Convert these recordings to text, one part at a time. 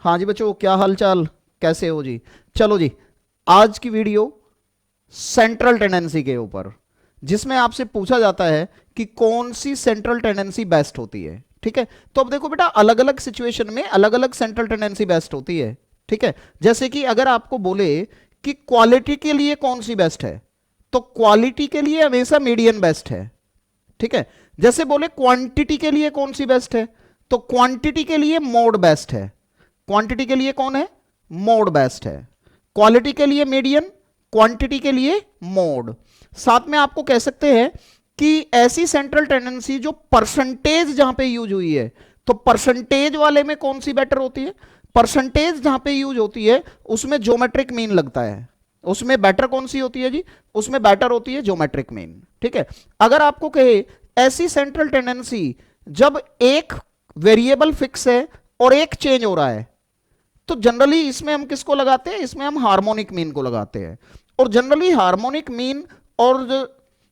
हाँ जी बच्चों, क्या हाल चाल, कैसे हो जी। चलो जी, आज की वीडियो सेंट्रल टेंडेंसी के ऊपर, जिसमें आपसे पूछा जाता है कि कौन सी सेंट्रल टेंडेंसी बेस्ट होती है। ठीक है, तो अब देखो बेटा, अलग अलग सिचुएशन में अलग अलग सेंट्रल टेंडेंसी बेस्ट होती है। ठीक है, जैसे कि अगर आपको बोले कि क्वालिटी के लिए कौन सी बेस्ट है, तो क्वालिटी के लिए हमेशा मीडियन बेस्ट है। ठीक है, जैसे बोले क्वांटिटी के लिए कौन सी बेस्ट है, तो क्वांटिटी के लिए मोड बेस्ट है। क्वांटिटी के लिए कौन है, मोड बेस्ट है। क्वालिटी के लिए मीडियन, क्वांटिटी के लिए मोड। साथ में आपको कह सकते हैं कि ऐसी सेंट्रल टेंडेंसी जो परसेंटेज जहां पे यूज हुई है, तो परसेंटेज वाले में कौन सी बेटर होती है, परसेंटेज जहां पे यूज होती है उसमें ज्योमेट्रिक मीन लगता है। उसमें बेटर कौन सी होती है जी, उसमें बेटर होती है ज्योमेट्रिक मीन। ठीक है, अगर आपको कहे ऐसी सेंट्रल टेंडेंसी जब एक वेरिएबल फिक्स है और एक चेंज हो रहा है, तो जनरली इसमें हम किसको लगाते हैं, इसमें हम हार्मोनिक मीन को लगाते हैं। और जनरली हार्मोनिक मीन और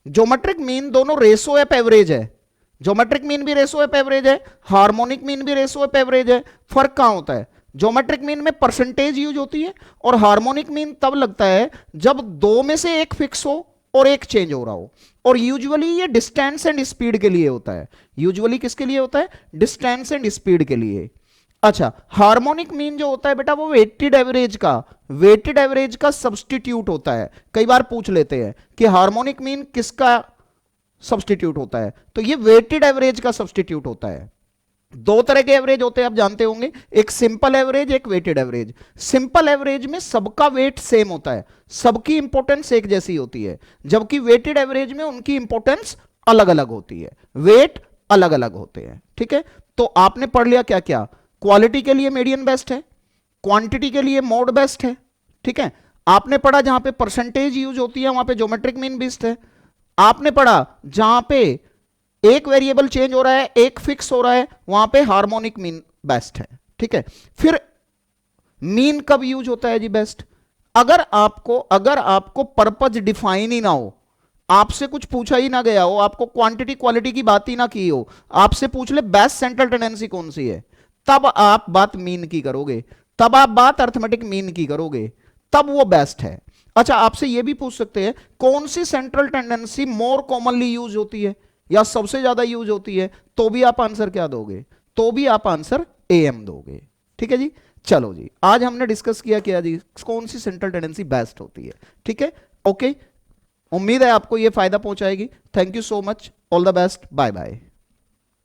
ज्योमेट्रिक मीन दोनों रेशो एप एवरेज है। ज्योमेट्रिक मीन भी रेशो एप एवरेज है, हार्मोनिक मीन भी रेशो एप एवरेज है। फर्क कहां होता है, ज्योमेट्रिक मीन में परसेंटेज यूज होती है और हार्मोनिक मीन तब लगता है जब दो में से एक फिक्स हो और एक चेंज हो रहा हो। और यूजुअली ये डिस्टेंस एंड स्पीड के लिए होता है। यूजुअली किसके लिए होता है, डिस्टेंस एंड स्पीड के लिए। अच्छा, हार्मोनिक मीन जो होता है बेटा, वो वेटेड एवरेज का सब्सटीट्यूट होता है। कई बार पूछ लेते हैं कि हार्मोनिक मीन किसका सब्सटीट्यूट होता है, तो ये वेटेड एवरेज का सब्सटीट्यूट होता है। दो तरह के एवरेज होते हैं, आप जानते होंगे, एक सिंपल एवरेज, एक वेटेड एवरेज। सिंपल एवरेज में सबका वेट सेम होता है, सबकी इंपॉर्टेंस एक जैसी होती है, जबकि वेटेड एवरेज में उनकी इंपॉर्टेंस अलग अलग होती है, वेट अलग अलग होते हैं। ठीक है, तो आपने पढ़ लिया क्या क्या, क्वालिटी के लिए मीडियन बेस्ट है, क्वांटिटी के लिए मोड बेस्ट है। ठीक है, आपने पढ़ा जहां पे परसेंटेज यूज होती है वहां पे ज्योमेट्रिक मीन बेस्ट है। आपने पढ़ा जहां पे एक वेरिएबल चेंज हो रहा है, एक फिक्स हो रहा है, वहां पे हार्मोनिक मीन बेस्ट है। ठीक है, फिर मीन कब यूज होता है जी बेस्ट, अगर आपको पर्पज डिफाइन ही ना हो, आपसे कुछ पूछा ही ना गया हो, आपको क्वांटिटी क्वालिटी की बात ही ना की हो, आपसे पूछ ले बेस्ट सेंट्रल टेंडेंसी कौन सी है, तब आप बात मीन की करोगे, तब आप बात अर्थमेटिक मीन की करोगे, तब वो बेस्ट है। अच्छा, आपसे ये भी पूछ सकते हैं कौन सी central tendency more commonly use होती है या सबसे ज्यादा यूज होती है, तो भी आप आंसर क्या दोगे, तो भी आप आंसर AM दोगे। ठीक है जी, चलो जी, आज हमने डिस्कस किया क्या जी, कौन सी सेंट्रल टेंडेंसी बेस्ट होती है। ठीक है, ओके, उम्मीद है आपको यह फायदा पहुंचाएगी। Thank you so much, all the best, bye bye.